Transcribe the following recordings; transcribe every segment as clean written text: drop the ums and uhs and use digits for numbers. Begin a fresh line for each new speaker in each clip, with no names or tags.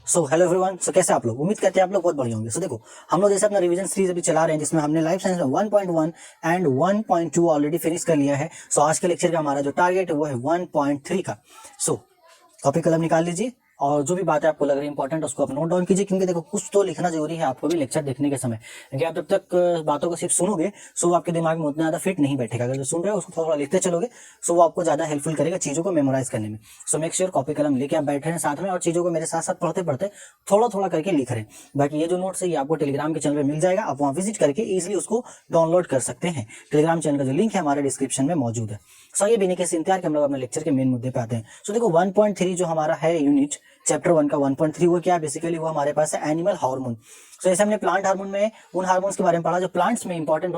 So hello everyone. सो कैसे आप लोग, उम्मीद करते हैं आप लोग बहुत बढ़िया होंगे। सो देखो, हम लोग जैसे अपना रिवीजन सीरीज अभी चला रहे हैं जिसमें हमने लाइफ साइंस में 1.1 एंड 1.2 ऑलरेडी फिनिश कर लिया है। सो आज के लेक्चर का हमारा जो टारगेट है वो है 1.3 का। सो कॉपी कलम निकाल लीजिए और जो भी बातें आपको लग रही है इंपॉर्टेंट उसको आप नोट डाउन कीजिए, क्योंकि देखो कुछ तो लिखना जरूरी है आपको भी लेक्चर देखने के समय, क्योंकि आप जब तक बातों को सिर्फ सुनोगे सो वो आपके दिमाग में उतना ज्यादा फिट नहीं बैठेगा। अगर जो सुन रहे हो उसको थोड़ा थोड़ा लिखते चलोगे सो वो आपको ज्यादा हेल्पफुल करेगा चीजों को मेमोराइज करने में। सो मेक श्योर कॉपी कलम लेके आप बैठ रहे हैं साथ में और चीजों को मेरे साथ साथ पढ़ते पढ़ते थोड़ा थोड़ा करके लिख रहे हैं। बाकी ये जो नोट्स है ये आपको टेलीग्राम के चैनल पे मिल जाएगा, आप वहाँ विजिट करके इजिली उसको डाउनलोड कर सकते हैं। टेलीग्राम चैनल का जो लिंक है हमारे डिस्क्रिप्शन में मौजूद है। सो ये बिना किसी इंतजार के हम लोग अपने लेक्चर के मेन मुद्दे पे आते हैं। सो देखो 1.3 जो हमारा है यूनिट चैप्टर 1 का 1.3 वो क्या बेसिकली वो हमारे पास है एनिमल हार्मोन। सो जैसे हमने प्लांट हार्मोन में उन हार्मोन्स के बारे में पढ़ा जो प्लांट्स में इंपॉर्टेंट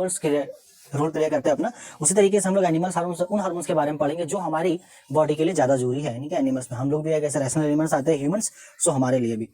रोल प्ले करते हैं अपना, उसी तरीके से हम लोग एनिमल्स हार्मोन्स उन हार्मोन्स के बारे में पढ़ेंगे जो हमारी बॉडी के लिए ज्यादा जरूरी है। यानी कि एनिमल्स में हम लोग भी एक ऐसे रैशनल एनिमल्स आते हैं ह्यूमंस, सो हमारे लिए भी।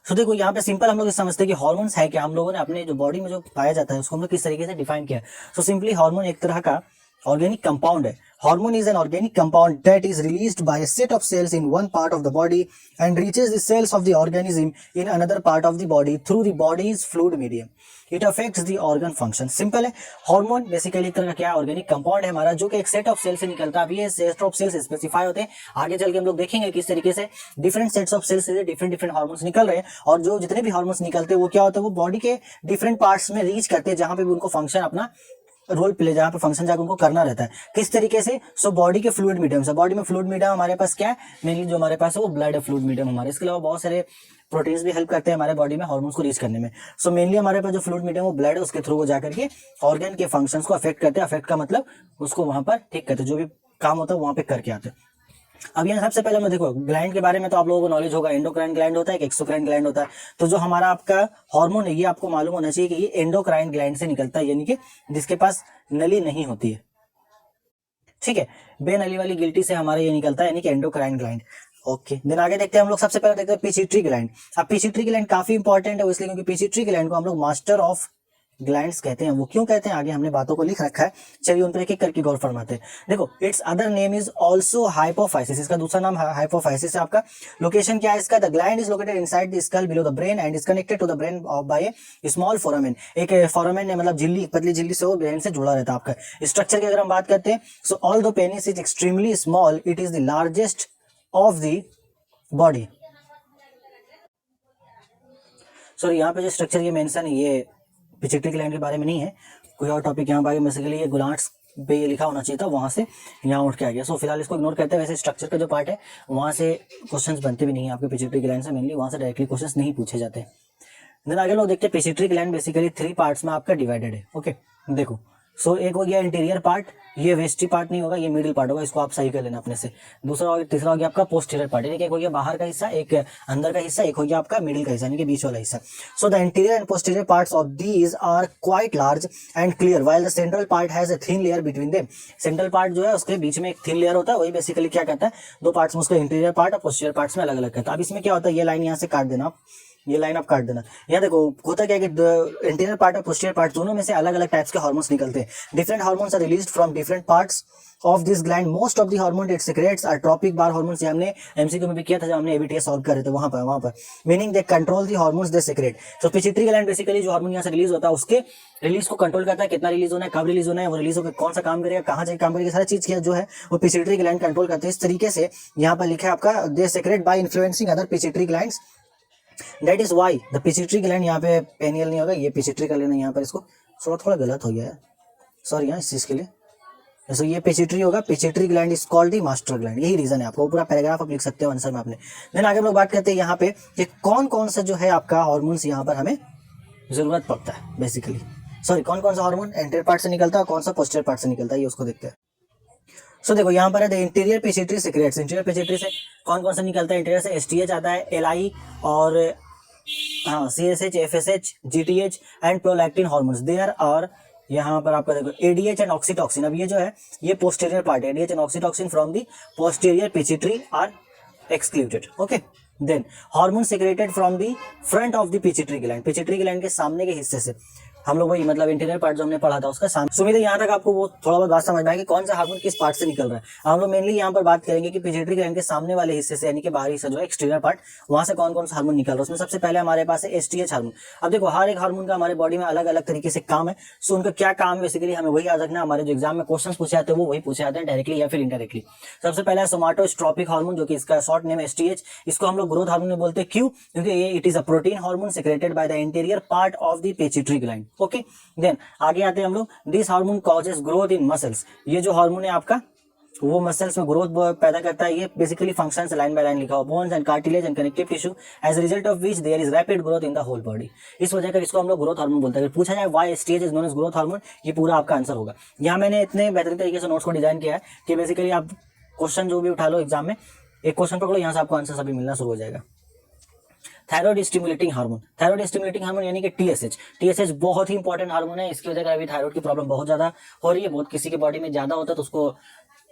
सो देखो यहाँ पे सिंपल हम लोग समझते हैं कि हार्मोन्स है कि हम लोगों ने अपने जो बॉडी में जो पाया जाता है उसको हम लोग किस तरीके से डिफाइन किया है। सो सिंपली हार्मोन एक तरह का ऑर्गेनिक कंपाउंड है। Hormone is an organic compound that is released by a set of cells in one part of the body and reaches the cells of the organism in another part of the body through the body's fluid medium. It affects the organ function. Simple है। Hormone basically एक तरह का क्या है, organic compound है हमारा जो कि एक सेट ऑफ सेल से निकलता है। अब ये सेट ऑफ सेल्स स्पेसिफाई होते हैं, आगे चल के हम लोग देखेंगे किस तरीके से डिफरेंट सेट्स ऑफ सेल्स से डिफरेंट डिफरेंट हार्मोन्स निकल रहे हैं और जो जितने भी हार्मोन्स निकलते हैं वो क्या होता है, वो बॉडी के डिफरेंट पार्ट्स में रीच करते हैं जहां पे भी उनको फंक्शन अपना रोल प्ले जहां पे फंक्शन जाकर उनको करना रहता है। किस तरीके से, सो बॉडी के फ्लूइड मीडियम से। बॉडी में फ्लूइड मीडियम हमारे पास क्या है, मेनली जो हमारे पास है वो ब्लड है फ्लूइड मीडियम हमारे। इसके अलावा बहुत सारे प्रोटीन्स भी हेल्प करते हैं हमारे बॉडी में हार्मोन्स को रीच करने में। सो मेनली हमारे पास जो फ्लूइड मीडियम वो ब्लड है, उसके थ्रू वो जाकर के ऑर्गन के फंक्शंस को अफेक्ट करते हैं। अफेक्ट का मतलब उसको वहां पर ठीक करते हैं, जो भी काम होता है वहां पे करके आते हैं। अब यहाँ सबसे पहले मैं देखो ग्लैंड के बारे में तो आप लोगों को नॉलेज होगा, एंडोक्राइन ग्लैंड होता है, एक एक्सोक्राइन ग्लैंड होता है। तो जो हमारा आपका हार्मोन है ये आपको मालूम होना चाहिए कि ये एंडोक्राइन ग्लैंड से निकलता है, यानी कि जिसके पास नली नहीं होती है। ठीक है, बेनली वाली गिल्टी से हमारा ये निकलता है, यानी कि एंडोक्राइन ग्लैंड। ओके, दिन आगे देखते हैं हम लोग। सबसे पहले देखते हैं पिट्यूटरी ग्लैंड। अब पिट्यूटरी ग्लैंड काफी इंपॉर्टेंट है इसलिए क्योंकि पिट्यूटरी ग्लैंड को हम लोग मास्टर ऑफ ग्लैंड्स कहते हैं। वो क्यों कहते हैं आगे हमने बातों को लिख रखा है, चलिए उन पर एक एक करके गौर फरमाते हैं। देखो it's other name is also hypophysis, इसका दूसरा नाम हाइपोफाइसिस है आपका। लोकेशन क्या है इसका, the gland is located inside the skull below the brain and is connected to the brain by a small foramen. एक फोरामेन है मतलब झिल्ली, पतली झिल्ली से वो ब्रेन से जुड़ा रहता है आपका। स्ट्रक्चर की अगर हम बात करते हैं, so all the penis is extremely small, it is the largest of the body. Sorry, यहाँ पे जो स्ट्रक्चर ये मेंशन है ये पिट्यूटरी ग्लैंड के बारे में नहीं है, कोई और टॉपिक यहाँ पर बेसिकली ये ग्लैंड्स पे ये लिखा होना चाहिए था, वहां से यहाँ उठ के आ गया। सो फिलहाल इसको इग्नोर करते हैं। वैसे स्ट्रक्चर का जो पार्ट है वहां से क्वेश्चंस बनते भी नहीं है आपके पिट्यूटरी ग्लैंड से, मेनली वहां से डायरेक्टली क्वेश्चंस नहीं पूछे जाते। देन आगे लोग देखते हैं पिट्यूटरी ग्लैंड बेसिकली 3 पार्ट्स में आपका डिवाइडेड है। ओके देखो, सो एक हो गया इंटीरियर पार्ट, ये वेस्टी पार्ट नहीं होगा, ये मिडिल पार्ट होगा, इसको आप सही कर लेना अपने से। दूसरा हो गया, तीसरा हो गया आपका पोस्टीरियर पार्ट, यानी कि एक हो गया बाहर का हिस्सा, एक अंदर का हिस्सा, एक हो गया आपका मिडिल का हिस्सा यानी कि बीच वाला हिस्सा। So the anterior and posterior parts of these are quite large and clear while the central part has a thin layer between them. Central part जो है उसके बीच में एक थिन लेयर होता है, वही बेसिकली क्या कहता है, दो पार्ट्स में उसको इंटीरियर पार्ट और पोस्टीरियर पार्ट्स में अलग अलग कहता है। अब इसमें क्या होता है, ये लाइन यहाँ से काट देना, ये लाइन आप काट देना। यहाँ देखो होता क्या है कि इंटीरियर पार्ट और पोस्टीरियर पार्ट दोनों में से अलग अलग टाइप्स के हार्मोन्स निकलते हैं। Different hormones are released from different parts of this gland. Most of the hormone it secretes are tropic बार हार्मोन्स। ये हमने एमसीक्यू में भी किया था जब हमने एबीटीएस सॉल्व कर रहे थे वहां पर meaning they control the hormones they secret. So pituitary gland basically जो हार्मोन यहाँ से रिलीज होता है उसके रिलीज को कंट्रोल करता है, कितना रिलीज होना है, कब रिलीज होना है, वो रिलीज होकर कौन सा काम करेगा, कहाँ जाकर काम करेगा, सारी चीज जो है वो पिट्यूटरी ग्लैंड कंट्रोल करते हैं। इस तरीके से यहाँ पर लिखा है आपका they secrete by influencing other pituitary glands. That is why the pituitary gland, यहाँ पे पेनियल नहीं होगा, ये पिट्यूटरी का लेना, यहाँ पर इसको थोड़ा थोड़ा गलत हो गया है, सॉरी यहाँ इस चीज के लिए। जैसे ये पिट्यूटरी होगा, pituitary gland is called the master gland, यही रीजन है। आपको पूरा पैराग्राफ आप लिख सकते हो आंसर में आपने। देन आगे हम लोग बात करते हैं यहाँ पे कि कौन कौन सा जो है आपका हार्मोन्स यहाँ पर हमें जरूरत पड़ता है बेसिकली, सॉरी कौन कौन सा हार्मोन एंटीरियर पार्ट से निकलता है, कौन सा पोस्टीरियर पार्ट से निकलता है, ये उसको देखते हैं। सो देखो यहाँ पर है interior pituitary secrets. Interior pituitary से कौन कौन सा निकलता है, इंटीरियर से एसटीएच आता है, एलआई और हाँ CSH, FSH, GTH and prolactin hormones there. और यहाँ पर आपका देखो एडीएच एंड ऑक्सीटॉक्सिन। अब ये जो है ये पोस्टीरियर पार्ट है, ADH and oxytocin from the posterior pituitary are excluded. Okay, then hormone secreted from the front of the pituitary gland, pituitary gland के सामने के हिस्से से। हम लोग वही मतलब इंटीरियर पार्ट जो हमने पढ़ा था उसका सामने। उम्मीद है यहाँ तक आपको वो थोड़ा बहुत बात समझ में आएगी कि कौन सा हार्मोन किस पार्ट से निकल रहा है। हम लोग मेनली यहाँ पर बात करेंगे कि पिट्यूटरी ग्लैंड के सामने वाले हिस्से से यानी कि बाहरी हिस्सा जो है एक्सटीरियर पार्ट, वहां से कौन कौन सा हार्मोन निकल रहा है। उसमें सबसे पहले हमारे पास है एसटीएच हार्मोन। अब देखो हर एक हार्मोन का हमारे बॉडी में अलग अलग तरीके से काम है। सो उनका क्या काम बेसिकली हमें वही याद रखना। हमारे जो एग्जाम में क्वेश्चन पूछे जाते हैं वो वही पूछे जाते हैं डायरेक्टली या फिर इनडायरेक्टली। सबसे पहले सोमाटोस्ट्रोपिक हार्मोन जो कि इसका शॉर्ट नेम है एसटीएच। इसको हम लोग ग्रोथ हार्मोन में बोलते हैं। क्यों? क्योंकि ये it is a protein hormone secreted by the interior part of the pituitary gland. Okay, then आगे आते हैं हम लोग। This hormone causes growth in muscles. ये जो हार्मोन है आपका वो मसल्स में ग्रोथ पैदा करता है। ये basically functions line by line लिखा हुआ, bones and cartilage and connective tissue as result of which there is rapid growth in the whole body. इस वजह कर इसको हम लोग ग्रोथ हार्मोन बोलते हैं। पूछा जाए why STH is known as growth hormone, ये पूरा आपका आंसर होगा। यहाँ मैंने इतने बेहतरीन तरीके से नोट्स को डिजाइन किया है कि बेसिकली आप क्वेश्चन जो भी उठा लो एग्जाम में, एक क्वेश्चन पकड़ो, यहाँ से आपको आंसर सभी मिलना शुरू हो जाएगा। Thyroid stimulating hormone. Thyroid stimulating hormone यानी कि टीएसएच। टीएसएच बहुत ही इंपॉर्टेंट हार्मोन है। इसकी वजह से अभी थायराइड की प्रॉब्लम बहुत ज्यादा हो रही है। बहुत किसी के बॉडी में ज्यादा होता है तो उसको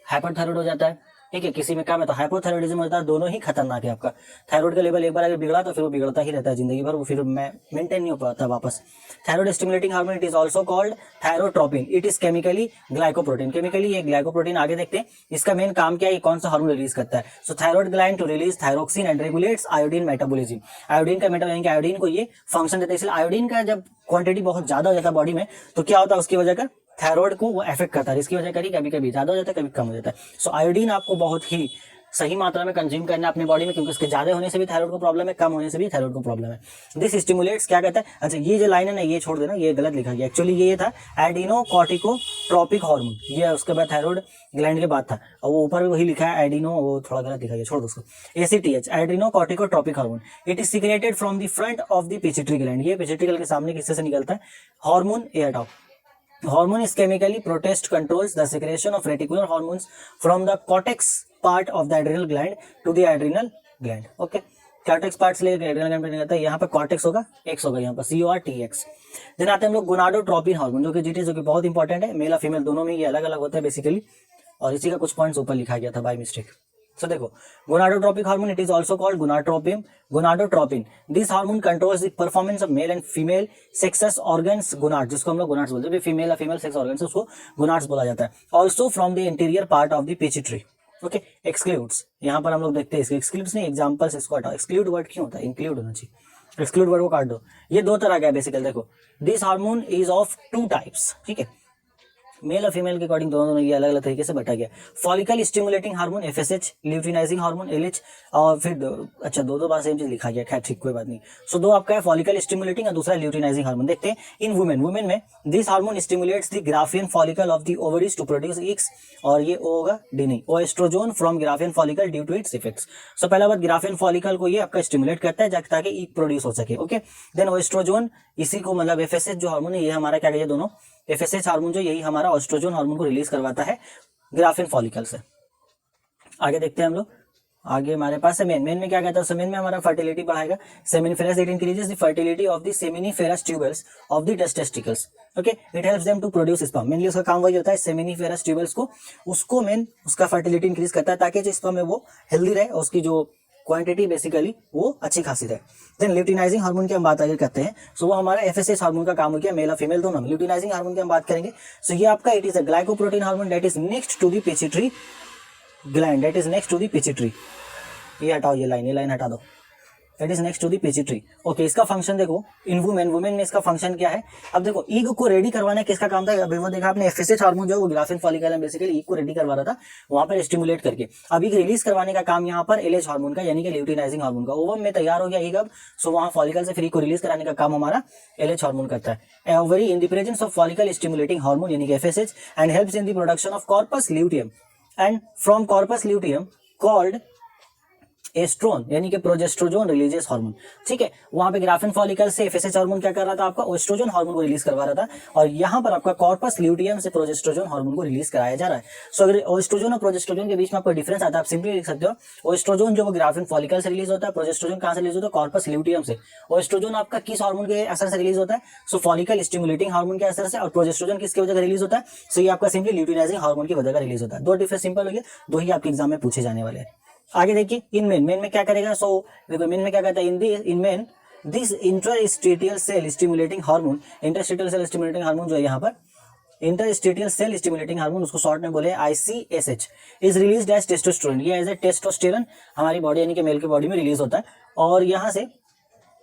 हाइपरथायराइड हो जाता है। ठीक है, किसी में कम है तो हाइपोथायराइडिज्म होता है। दोनों ही खतरनाक है। आपका थायराइड का लेवल एक बार अगर बिगड़ा तो फिर वो बिगड़ता ही रहता है जिंदगी भर, वो फिर मेंटेन नहीं हो पाता वापस। Thyroid stimulating hormone it is also called thyrotropin. It is chemically glycoprotein. Chemically ये ग्लाइकोप्रोटीन आगे देखते हैं इसका मेन काम क्या है, कौन सा हार्मोन रिलीज करता है। So thyroid gland to release thyroxine and regulates iodine metabolism. Iodine का मेटाबॉलिज्म यानी कि आयोडीन को ये फंक्शन देता है। इसलिए आयोडीन का जब क्वांटिटी बहुत ज्यादा हो जाता है बॉडी में तो क्या होता है, उसकी वजह का थायराइड को वो इफेक्ट करता है। इसकी वजह करी कभी कभी ज्यादा हो जाता है, कभी कम हो जाता है। सो आयोडीन आपको बहुत ही सही मात्रा में कंज्यूम करना अपनी बॉडी में, क्योंकि इसके ज्यादा होने से भी थायराइड को प्रॉब्लम है, कम होने से भी थायराइड को प्रॉब्लम है। दिस स्टिमुलेट्स क्या कहता है, अच्छा ये जो लाइन है ना ये छोड़ देना, ये गलत लिखा गया। एक्चुअली ये था एडिनोकॉर्टिकोट्रोपिक हार्मोन, ये उसके बाद थायराइड ग्लैंड के बाद था, और वो ऊपर भी वही लिखा है एडिनो, वो थोड़ा गलत लिखा गया, छोड़ दो उसको। ACTH adrenocorticotropic hormone. It is secreted from the front of the pituitary gland. ये पिट्यूटरी ग्लैंड के सामने किससे से निकलता है, हार्मोन ए हटाओ। Hormone is chemically protest controls the secretion of reticular hormones from the cortex part of the adrenal gland to the adrenal gland. Okay, cortex part से लेकर adrenal gland पे निकलता है। यहाँ पे cortex होगा, X होगा यहाँ पर CORTX। देन आते हैं हम लोग गोनाडोट्रोपिन हार्मोन, जो कि जीटी जो कि बहुत इंपॉर्टेंट है। मेल और फीमेल दोनों में ये अलग अलग होता है बेसिकली, और इसी का कुछ पॉइंट्स ऊपर लिखा गया था बाय मिस्टेक। So देखो gonadotropic hormone it is also called gonadotropin. This hormone controls the performance of male and female sexes organs gonad, जिसको हम लोग गोनाड्स बोलते हैं। फीमेल या फीमेल सेक्स ऑर्गन्स उसको गोनाड्स बोला जाता है। Also from the interior part of the pituitary. Okay, excludes, यहाँ पर हम लोग देखते हैं इसके एक्सक्लूड्स नहीं, एग्जांपल्स इसको हटाओ। एक्सक्लूड वर्ड क्यों होता है, इंक्लूड होना चाहिए। एक्सक्लूड वर्ड को काट दो। ये दो तरह का है बेसिकली। देखो this hormone is of two types, ठीक है, मेल और फीमेल के अकॉर्डिंग दोनों ये अलग अलग तरीके से बटा गया। Follicle stimulating hormone FSH, luteinizing hormone LH, और फिर अच्छा दो बार सेम चीज लिखा गया, खैर ठीक कोई बात नहीं। सो दो आपका है फॉलिकल स्टिमुलेटिंग और दूसरा ल्यूटिनाइजिंग हार्मोन। देखते हैं इन वुमेन में this hormone stimulates the graafian follicle of the ovaries to produce X, और ये ओ होगा डी नहीं, O estrogen from graafian follicle due to its effects. So पहला बात ग्राफियन फॉलिकल को ये आपका स्टिमुलेट करता है ताकि ईक प्रोड्यूस हो सके। ओके, देन ओ एस्ट्रोजोन इसी को मतलब एफएसएच जो हार्मोन है ये हमारा क्या कहते हैं, दोनों एफएसएच हार्मोन जो यही हमारा एस्ट्रोजन हार्मोन को रिलीज करवाता है ग्राफियन फॉलिकल से। आगे देखते हैं हम लोग, आगे हमारे पास है मेन में क्या कहता है, सेमेन में हमारा फर्टिलिटी बढ़ाएगा। Seminiferous it increases the fertility of the seminiferous tubules of the testicles. Okay, it helps them to produce sperm. Mainly उसका काम वही होता है, सेमिनिफेरस ट्यूबल्स को उसको मेन उसका फर्टिलिटी इंक्रीज करता है ताकि जो स्पर्म है वो हेल्दी रहे, उसकी जो क्वांटिटी बेसिकली वो अच्छी खासी है। देन ल्यूटिनाइजिंग हार्मोन की हम बात अगर करते हैं सो वो हमारा एफएसएच हार्मोन का काम हो गया, मेल और फीमेल दोनों में। ल्यूटिनाइजिंग हार्मोन की हम बात करेंगे सो ये आपका it is a glycoprotein hormone that is next to the pituitary gland, that is next to the pituitary. ये हटाओ, ये लाइन हटा दो, that is next to the pituitary. Okay, इसका फंक्शन देखो इन वुमेन में इसका फंक्शन क्या है। अब देखो ईग को रेडी करवाना किसका काम था, अभी वो देखा आपने एफएसएच हार्मोन जो है वो ग्राफिन फॉलिकल में बेसिकली ईग को रेडी करवा रहा था वहां पर स्टिमुलेट करके। अब ईग रिलीज करवाने का काम यहाँ पर एलएच हार्मोन का यानी कि ल्यूटिनाइजिंग हार्मोन का। ओवम में तैयार हो गया ईग अब, सो वहां फॉलिकल से फिर ईग को रिलीज कराने का काम हमारा एलएच हार्मोन करता है। Ovary in the presence of follicle stimulating hormone यानी कि FSH and helps in the production of corpus luteum and from corpus luteum called estrone यानी कि प्रोजेस्ट्रोजोन रिलीजियस हार्मोन। ठीक है, वहां पे ग्राफिन फॉलिकल से एफएसएच हार्मोन क्या कर रहा था, आपका एस्ट्रोजन हार्मोन को रिलीज करवा रहा था, और यहाँ पर आपका कॉर्पस ल्यूटियम से प्रोजेस्ट्रोजन हार्मोन को रिलीज कराया जा रहा है। सो अगर एस्ट्रोजन और प्रोजेस्ट्रोजन के बीच में आपको डिफरेंस आता है, आप सिंपली लिख सकते हो एस्ट्रोजन जो वो ग्राफिन फॉलिकल से रिलीज होता है, प्रोजेस्ट्रोजन कहां से रिलीज होता है, कॉर्पस ल्यूटियम से। एस्ट्रोजन आपका किस हार्मोन के असर से रिलीज होता है, सो फॉलिकल स्टिमुलेटिंग हार्मोन के असर से, और प्रोजेस्ट्रोजन किसकी वजह से रिलीज होता है, सो ये आपका सिंपली ल्यूटिनाइजिंग हार्मोन की वजह से रिलीज होता है। दो डिफरेंस सिंपल हो गया, दो ही आपके एग्जाम में पूछे जाने वाले हैं। आगे देखिए इन मेन में क्या करेगा, सो देखो मेन में क्या कहता है, in men this interstitial cell stimulating hormone, interstitial cell stimulating hormone जो है यहाँ पर इंटरस्टेटियल सेल स्टिमुलेटिंग हार्मोन, उसको शॉर्ट में बोले ICSH, is released as testosterone. ये एज ए टेस्टोस्टेरोन हमारी बॉडी यानी कि मेल की बॉडी में रिलीज होता है, और यहाँ से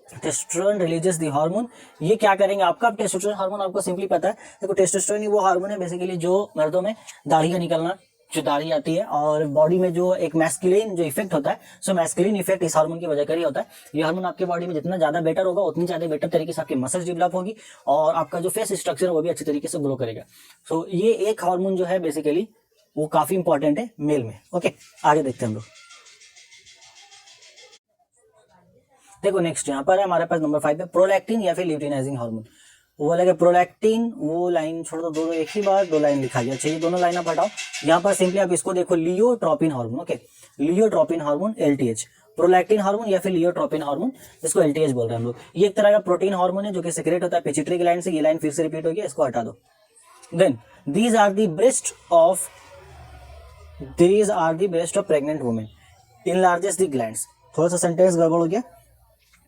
टेस्टोस्टेरोन रिलीजेस द हार्मोन। ये क्या करेंगे आपका, टेस्टोस्टेरोन हार्मोन आपको सिंपली पता है, देखो टेस्टोस्टेरोन ही वो हार्मोन है बेसिकली जो मर्दों में दाढ़ी का निकलना, जो दाढ़ी आती है और बॉडी में जो एक मैस्कुलिन जो इफेक्ट होता है, सो मैस्कुलिन इफेक्ट इस हार्मोन की वजह कर ही होता है। ये हार्मोन आपके बॉडी में जितना ज्यादा बेटर होगा उतनी ज्यादा बेटर तरीके से आपकी मसल्स डेवलप होगी और आपका जो फेस स्ट्रक्चर है वो भी अच्छी तरीके से ग्रो करेगा। सो ये एक हार्मोन जो है बेसिकली वो काफी इंपॉर्टेंट है मेल में। ओके, आगे देखते हैं हम लोग। देखो नेक्स्ट यहाँ पर है हमारे पास नंबर 5 पे प्रोलैक्टिन या फिर ल्यूटिनाइजिंग हार्मोन। वो लगे प्रोलैक्टिन, वो लाइन छोड़ दो, दो एक ही बार दो लाइन लिखा गया, अच्छा ये दोनों लाइन आप हटाओ। यहाँ पर सिंपली आप इसको देखो, luteotropin hormone. Okay, luteotropin hormone LTH, prolactin hormone या फिर लियोट्रोपिन हार्मोन, जिसको LTH बोल रहे हैं हम लोग। ये एक तरह का प्रोटीन हार्मोन है जो कि सिक्रेट होता है पिट्यूटरी ग्लैंड से। ये लाइन फिर से रिपीट होगी, इसको हटा दो। Then these are the breast of pregnant women, enlarges the glands. थोड़ा सा सेंटेंस गड़बड़ हो गया।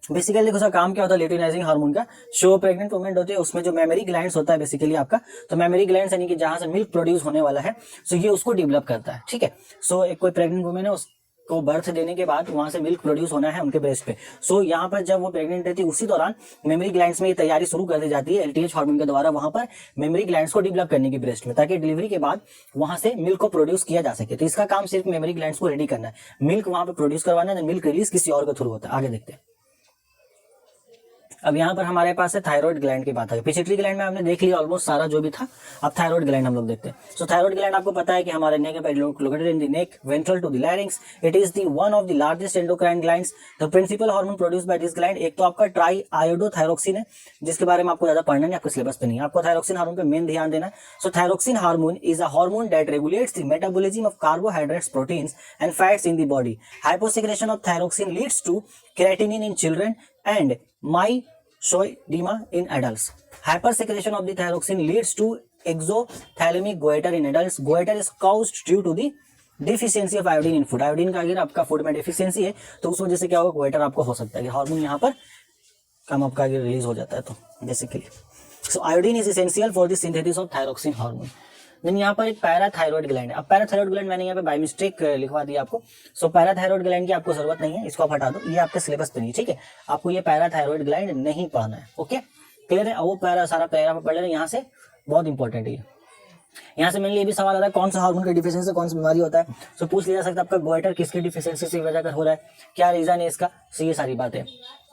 बेसिकली देखो उसका काम क्या होता है ल्यूटिनाइजिंग हार्मोन का, जो प्रेग्नेंट वुमेन होती है उसमें जो मेमरी ग्लैंड्स होता है बेसिकली आपका, तो मेमरी ग्लैंड्स यानी कि जहां से मिल्क प्रोड्यूस होने वाला है, सो ये उसको डेवलप करता है। ठीक है, सो एक कोई प्रेग्नेंट वुमेन है, उसको बर्थ देने के बाद वहां से मिल्क प्रोड्यूस होना है उनके ब्रेस्ट पे। सो यहाँ पर जब वो प्रेग्नेंट रहती है उसी दौरान मेमरी ग्लैंड्स में ये तैयारी शुरू कर दी जाती है LTH हार्मोन के द्वारा, वहां पर मेमरी ग्लैंड्स को डेवलप करने की ब्रेस्ट में, ताकि डिलीवरी के बाद वहां से मिल्क को प्रोड्यूस किया जा सके। तो इसका काम सिर्फ मेमरी ग्लैंड्स को रेडी करना है, मिल्क वहां पर प्रोड्यूस करवाना है, मिल्क रिलीज किसी और के थ्रू होता है। आगे देखते हैं। अब यहाँ पर हमारे पास है थायराइड ग्लैंड की बात है। पिट्यूटरी ग्लैंड में आपने देख लिया ऑलमोस्ट सारा जो भी था, अब थायराइड ग्लैंड हम लोग देखते हैं। सो थायराइड ग्लैंड आपको पता है कि हमारे नेक पे located in the neck, ventral to the larynx. It is the one of the largest endocrine glands. The principal hormone produced by this gland, एक तो आपका ट्राई आयोडोथायरोक्सिन है, जिसके बारे में आपको ज्यादा पढ़ना नहीं, आपको सिलेबस पे नहीं है, आपको थायरोक्सिन हार्मोन पे मेन ध्यान देना है। So thyroxine hormone is a hormone that regulates the metabolism of carbohydrates, proteins and fats in the body. Hyposecretion of thyroxine leads to cretinism in children and myxedema in adults. Hypersecretion of the thyroxine leads to exophthalmic goiter in adults. Goiter is caused due to the deficiency of iodine in food. Iodine का अगर आपका food में deficiency है तो उस वजह से क्या होगा, गोइटर आपको हो सकता है। हार्मोन यहाँ पर कम आपका रिलीज हो जाता है। तो basically so iodine is essential for the synthesis of thyroxine hormone. Then यहाँ पर एक पैराथायरॉइड ग्लैंड है। अब पैराथायरॉइड ग्लैंड मैंने यहाँ पे बाय मिस्टेक लिखवा दिया आपको। सो पैराथायरॉइड ग्लैंड की आपको जरूरत नहीं है, इसको आप हटा दो, ये आपके सिलेबस पे नहीं है। ठीक है, आपको ये पैराथायरॉइड ग्लैंड नहीं पढ़ना है। ओके, क्लियर है। वो सारा पैरा पढ़ लेना, यहाँ से बहुत इंपॉर्टेंट है। यहाँ से मेनली ये भी सवाल आता है कौन सा हार्मोन की डिफिशियंसी से कौन सी बीमारी होता है। सो पूछ लिया जा सकता है आपका गोइटर किसकी डिफिशियंसी से वजह कर हो रहा है, क्या रीजन है इसका। सो ये सारी बातें।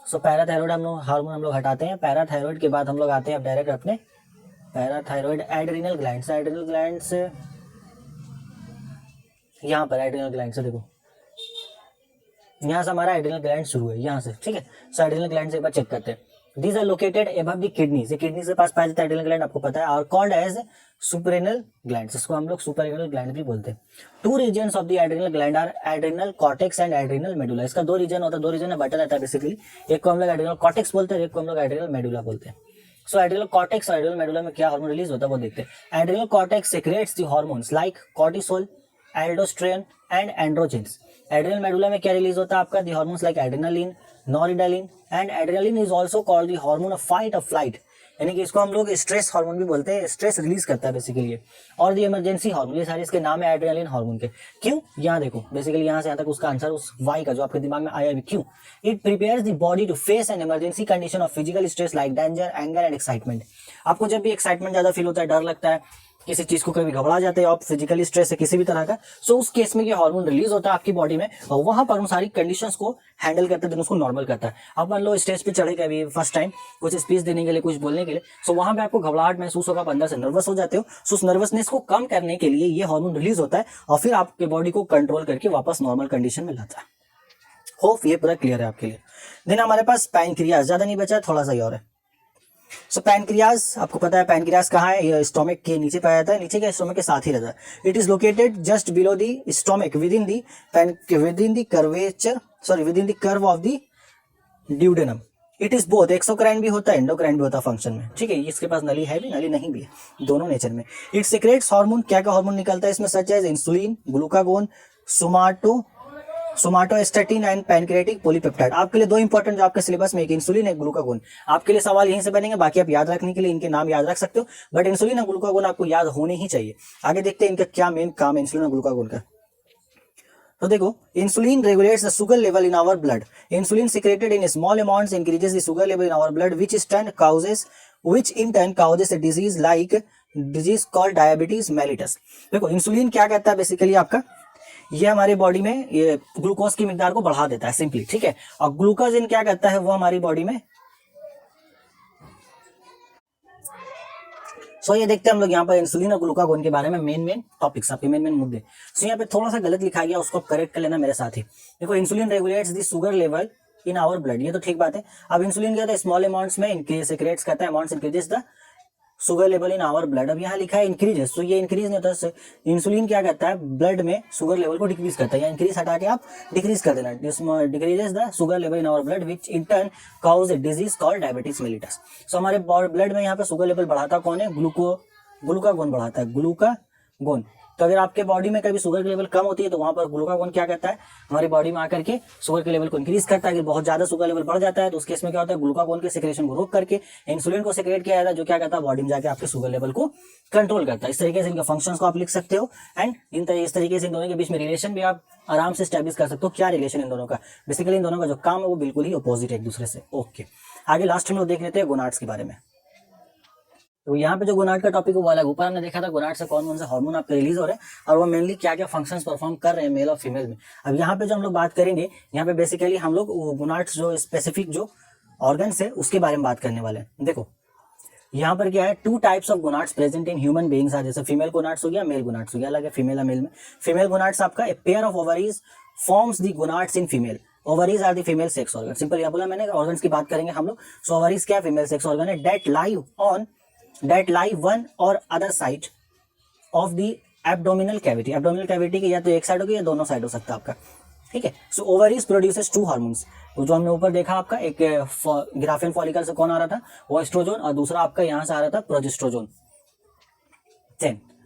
सो पैराथायरॉइड हार्मोन हम लोग हटाते हैं। पैराथायरॉइड के बाद हम लोग आते हैं अब डायरेक्ट अपने parathyroid adrenal gland. Adrenal gland से यहाँ पर एड्रिनल ग्लैंड से देखो, यहाँ से हमारा एड्रिनल ग्लैंड शुरू है यहाँ से। ठीक है, सो एड्रिनल ग्लैंड से एक बार चेक करते हैं। These are located above the kidneys. ये किडनी के पास पाया जाता है एड्रिनल ग्लैंड, आपको पता है, और कॉल्ड एज सुपरेनल ग्लैंड, इसको हम लोग सुपरेनल ग्लैंड भी बोलते हैं। Two regions of the adrenal gland are adrenal cortex and adrenal medulla. इसका दो रीजन होता है, दो रीजन में बटा रहता है बेसिकली। एक को हम लोग एड्रिनल कॉर्टेक्स बोलते हैं, एक को हम लोग एड्रिनल मेडुला बोलते हैं। सो एड्रिनल कॉर्टेक्स और एड्रिनल मेडुला में क्या हार्मोन रिलीज होता है वो देखते हैं। Adrenal cortex secrets the hormones like cortisol, aldosterone and androgens. Adrenal medulla में क्या रिलीज होता है आपका, the hormones like adrenaline, noradrenaline and adrenaline is also called the hormone of fight और फ्लाइट, यानी कि इसको हम लोग स्ट्रेस हार्मोन भी बोलते हैं, स्ट्रेस रिलीज करता है बेसिकली। और द इमरजेंसी हार्मोन, ये सारे इसके नाम है एड्रेनालिन हार्मोन के। क्यों, यहाँ देखो बेसिकली यहाँ से यहाँ तक उसका आंसर उस वाई का जो आपके दिमाग में आया भी, क्यों। It prepares the body to face an emergency condition of physical stress like danger, anger and excitement. आपको जब भी एक्साइटमेंट ज्यादा फील होता है, डर लगता है, किसी चीज को कभी घबरा जाते हैं आप, फिजिकली स्ट्रेस है किसी भी तरह का, सो उस केस में ये हार्मोन रिलीज होता है आपकी बॉडी में, और वहां पर उन सारी कंडीशंस को हैंडल करते हैं, उसको नॉर्मल करता है। अब मान लो स्टेज पे चढ़े कभी फर्स्ट टाइम कुछ स्पीच देने के लिए, कुछ बोलने के लिए, सो वहां पे आपको घबराहट महसूस होगा, आप अंदर से नर्वस हो जाते हो। सो उस नर्वसनेस को कम करने के लिए ये हार्मोन रिलीज होता है और फिर आपके बॉडी को कंट्रोल करके वापस नॉर्मल कंडीशन में लाता है। होप ये पूरा क्लियर है आपके लिए। देन हमारे पास पैनक्रियाज, ज्यादा नहीं बचा है, थोड़ा सा ही और है। सो पैनक्रियाज आपको पता है पैनक्रियाज कहाँ है, ये स्टोमक के नीचे पाया जाता है, नीचे के स्टोमक के साथ ही रहता है। It is located just below the stomach with in the curve of the duodenum. It is both exocrine भी होता है, एंडोक्राइन भी होता है फंक्शन में। ठीक है, इसके पास नली है भी, नली नहीं भी है, दोनों नेचर में। इट सीक्रेट्स हार्मोन, क्या क्या हार्मोन निकलता है इसमें, such as insulin, glucagon, somatostatin and pancreatic polypeptide. आपके लिए दो इंपॉर्टेंट जो आपके सिलेबस में, एक इंसुलिन एक ग्लूकागोन। आपके लिए सवाल यहीं से बनेंगे, बाकी आप याद रखने के लिए इनके नाम याद रख सकते हो, बट इंसुलिन और ग्लूकागोन आपको याद होने ही चाहिए। आगे देखते हैं इनका क्या मेन काम है इंसुलिन और ग्लूकागोन का। तो देखो, insulin regulates the sugar level in our blood. Insulin secreted in small amounts increases the sugar level in our blood which in turn causes a disease called diabetes mellitus। देखो, insulin क्या कहता है basically आपका, ये हमारे body में ये glucose की मिकदार को बढ़ा देता है सिंपली, ठीक है। और ग्लूकोजिन क्या कहता है, वो हमारी बॉडी में ये देखते हैं हम लोग यहाँ पर इंसुलिन और ग्लूकागोन के बारे में मेन टॉपिक्स, आपके मेन मुद्दे। यहाँ पे थोड़ा सा गलत लिखा गया, उसको करेक्ट कर लेना मेरे साथ ही। देखो, insulin regulates the sugar level in our blood, ये तो ठीक बात है। अब इंसुलिन क्या होता है, स्मॉल अमाउंट्स में सिक्रेट्स करता है, amounts increases the sugar level in our blood. अब यहाँ लिखा है इंक्रीजेस, तो ये इंक्रीज नहीं होता। इंसुलिन क्या करता है, ब्लड में शुगर लेवल को डिक्रीज करता है, या इंक्रीज हटा के आप डिक्रीज कर देना, decreases the sugar level in our blood which in turn cause a disease called diabetes mellitus. So हमारे ब्लड में यहाँ पे शुगर लेवल बढ़ाता कौन है, ग्लूकागोन बढ़ाता है, ग्लूकागोन। तो अगर आपके बॉडी में कभी शुगर की लेवल कम होती है तो वहां पर ग्लूकागोन क्या करता है, हमारी बॉडी में आकर के शुगर के लेवल को इंक्रीज करता है। अगर बहुत ज्यादा शुगर लेवल बढ़ जाता है तो उस केस में क्या होता है, ग्लूकागोन के सिक्रेशन को रोक करके इंसुलिन को सिक्रेट किया जाता है, जो क्या करता है, बॉडी में जाके आपके शुगर लेवल को कंट्रोल करता है। इस तरीके से इनके फंक्शंस को आप लिख सकते हो, एंड इस तरीके से इन दोनों के बीच में रिलेशन भी आप आराम से स्टैब्लिश कर सकते हो। क्या रिलेशन इन दोनों का, बेसिकली इन दोनों का जो काम है वो बिल्कुल ही अपोजिट है एक दूसरे से। ओके, आगे लास्ट हम लोग देख लेते हैं गोनाड्स के बारे में। तो यहाँ पे जो गोनाड का टॉपिक है वो अलग, ऊपर हमने देखा था गोनाड से कौन कौन से हार्मोन आपके रिलीज हो रहे हैं और वो मेनली क्या क्या फंक्शंस परफॉर्म कर रहे हैं मेल और फीमेल में। अब यहाँ पे जो हम लोग बात करेंगे, यहाँ पे बेसिकली हम लोग गोनाड्स जो स्पेसिफिक जो ऑर्गन्स है उसके बारे में बात करने वाले हैं। देखो, यहाँ पर क्या है, 2 types of gonads present in human beings are, जैसे फीमेल गोनाड्स हो गया, मेल गोनाड्स हो गया। अलग है फीमेल और मेल में। फीमेल गोनाड्स आपका a pair of ovaries forms the gonads in female. Ovaries are the female sex organ. Simple यहाँ बोला मैंने, ऑर्गन्स की बात करेंगे हम लोग। सो ओवरीज क्या, फीमेल सेक्स ऑर्गन है that lie one or other side of the abdominal cavity। abdominal cavity की या तो एक साइड होगी या दोनों साइड हो सकता है आपका, ठीक है। सो ओवरीज प्रोड्यूसेस 2 हार्मोन्स, जो हमने ऊपर देखा आपका, एक ग्राफियन फॉलिकल से कौन आ रहा था, वो एस्ट्रोजन, और दूसरा आपका यहाँ से आ रहा था प्रोजेस्ट्रोजन।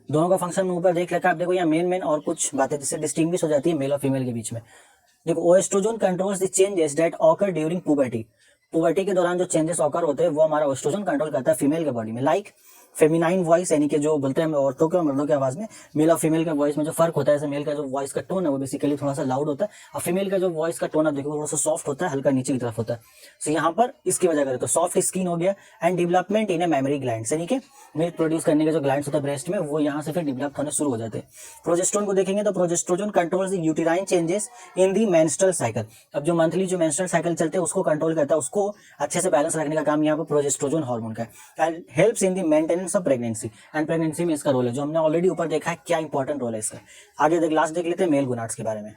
दोनों का फंक्शन में ऊपर देख लेकर आप देखो, यहाँ मेन और कुछ बातें जिससे डिस्टिंग्विश हो जाती है मेल और फीमेल के बीच में। देखो, oestrogen controls the changes that occur during puberty. Puberty के दौरान जो चेंजेस ऑकर होते हैं वो हमारा ओएस्ट्रोजन कंट्रोल करता है फीमेल के बॉडी में। लाइक फेमिनाइन वॉइस, यानी कि जो बोलते हैं औरतों के और मर्दों की आवाज में, मेल और फीमेल का वॉइस में जो फर्क होता है, जैसे मेल का जो वॉइस का टोन है वो बेसिकली थोड़ा सा लाउड होता है, और फीमेल का जो वॉइस का टोन है देखो थोड़ा सा सॉफ्ट होता है, हल्का नीचे की तरफ होता है। सो यहाँ पर इसकी वजह करें तो सॉफ्ट स्किन हो गया, and development in a memory gland, यानी कि मिल्क प्रोड्यूस करने के जो ग्लैंड्स होता है ब्रेस्ट में, वो यहाँ से फिर डेवलप होने शुरू हो जाते हैं। प्रोजेस्टेरोन को देखेंगे तो progesterone controls the uterine changes in the menstrual cycle. अब जो मंथली जो मेंस्ट्रुअल साइकिल चलते हैं उसको कंट्रोल करता है, उसको अच्छे से बैलेंस रखने का काम यहाँ पर प्रोजेस्टेरोन हार्मोन का है। And helps in the maintenance of pregnancy, and pregnancy में इसका रोल है, जो हमने ऑलरेडी ऊपर देखा है क्या इंपॉर्टेंट रोल है इसका। आगे लास्ट देख लेते हैं मेल गोनाड्स के बारे में।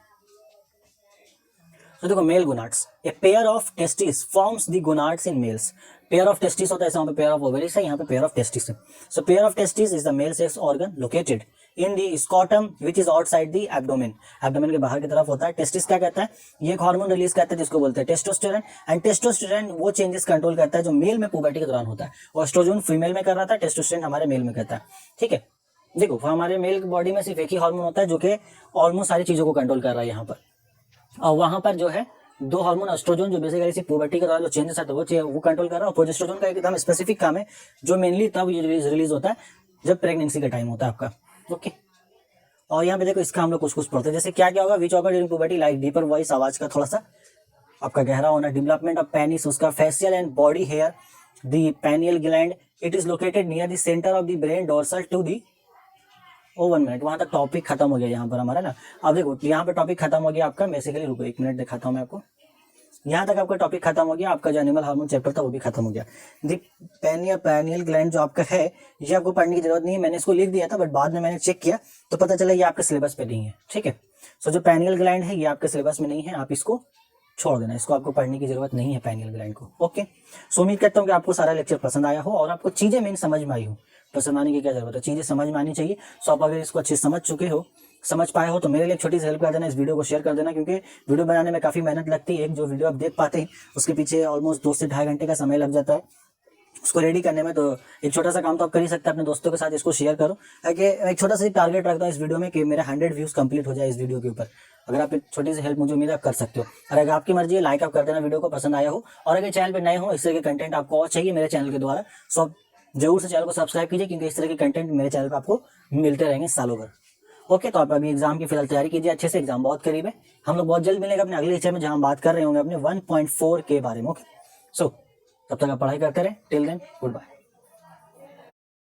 तो देखो, male gonads, A pair of testis forms the gonads in males. Pair of testis होता है, वहां पे पेयर ऑफ ओवरीज है, यहाँ पे पेयर ऑफ टेस्टिस है। So pair of testis is the male sex organ located in the scrotum which is outside the abdomen. Abdomen के बाहर की तरफ होता है। टेस्टिस क्या कहता है, ये एक हार्मोन रिलीज करता है जिसको बोलते हैं टेस्टोस्टेरोन, एंड टेस्टोस्टेरोन वो चेंजेस कंट्रोल करता है जो मेल में पुबर्टी के दौरान होता है। एस्ट्रोजन फीमेल में कर रहा था, टेस्टोस्टेरोन हमारे मेल में करता है, ठीक है। देखो, हमारे मेल बॉडी में सिर्फ एक ही हार्मोन होता है जो कि ऑलमोस्ट सारी चीजों को कंट्रोल कर रहा है यहाँ पर, और वहां पर जो है 2 हार्मोन, एस्ट्रोजन जो बेसिकली सिर्फ पुबर्टी के दौरान जो चेंजेस आते हैं वो कंट्रोल कर रहा है, और प्रोजेस्टेरोन का एकदम स्पेसिफिक काम है जो मेनली तब रिलीज होता है जब प्रेगनेंसी का टाइम होता है आपका, ओके। और यहाँ पे देखो, इसका हम लोग कुछ पढ़ते हैं, जैसे क्या क्या होगा, which occur during puberty, like deeper voice, आवाज का थोड़ा सा आपका गहरा होना, डेवलपमेंट ऑफ पेनिस, उसका facial and body hair, the pineal gland, it is located near the centre of the brain dorsal to the 1 minute. वहां तक टॉपिक खत्म हो गया यहाँ पर हमारा ना। अब देखो, यहाँ पे टॉपिक खत्म हो गया आपका, बेसिकली रुको 1 मिनट दिखाता हूँ मैं आपको। यहाँ तक आपका टॉपिक खत्म हो गया, आपका जो एनिमल हार्मोन चैप्टर था वो भी खत्म हो गया। दी पेनियल ग्लैंड जो आपका है, ये आपको पढ़ने की जरूरत नहीं है, मैंने इसको लिख दिया था, बट बाद में मैंने चेक किया तो पता चला ये आपके सिलेबस पे नहीं है, ठीक है। सो जो पेनियल ग्लैंड है ये आपके सिलेबस में नहीं है, आप इसको छोड़ देना, इसको आपको पढ़ने की जरूरत नहीं है पेनियल ग्लैंड को, ओके। सो उम्मीद करता हूँ कि आपको सारा लेक्चर पसंद आया हो और आपको चीजें मेन समझ में आई हो। पसंद आने की क्या जरूरत है, चीजें समझ में आनी चाहिए। सो आप अगर इसको अच्छे समझ चुके हो, समझ पाए हो, तो मेरे लिए छोटी सी हेल्प कर देना, इस वीडियो को शेयर कर देना, क्योंकि वीडियो बनाने में काफी मेहनत लगती है। एक जो वीडियो आप देख पाते हैं उसके पीछे ऑलमोस्ट 2 से ढाई घंटे का समय लग जाता है। उसको रेडी करने में। तो एक छोटा सा काम तो आप कर ही सकते हैं, अपने दोस्तों के साथ इसको शेयर करो, ताकि एक छोटा सा टारगेट रखता हूँ इस वीडियो में कि मेरा 100 व्यूज कंप्लीट हो जाए इस वीडियो के ऊपर। अगर आप छोटी सी हेल्प मुझे उम्मीद आप कर सकते हो, और अगर आपकी मर्जी है लाइक आप कर देना वीडियो को, पसंद आया हो। और अगर चैनल पे नए हो, इस तरह के कंटेंट आपको और चाहिए मेरे चैनल के द्वारा, सो आप जरूर से चैनल को सब्सक्राइब कीजिए, क्योंकि इस तरह के कंटेंट मेरे चैनल पर आपको मिलते रहेंगे सालों भर। ओके, तो आप अभी एग्जाम की फिलहाल तैयारी कीजिए अच्छे से, एग्जाम बहुत करीब है। हम लोग बहुत जल्द मिलेंगे अपने अगले लेक्चर में, जहां हम बात कर रहे होंगे अपने 1.4 के बारे में। ओके, सो तब तक आप पढ़ाई करते रहें। Till then, good bye.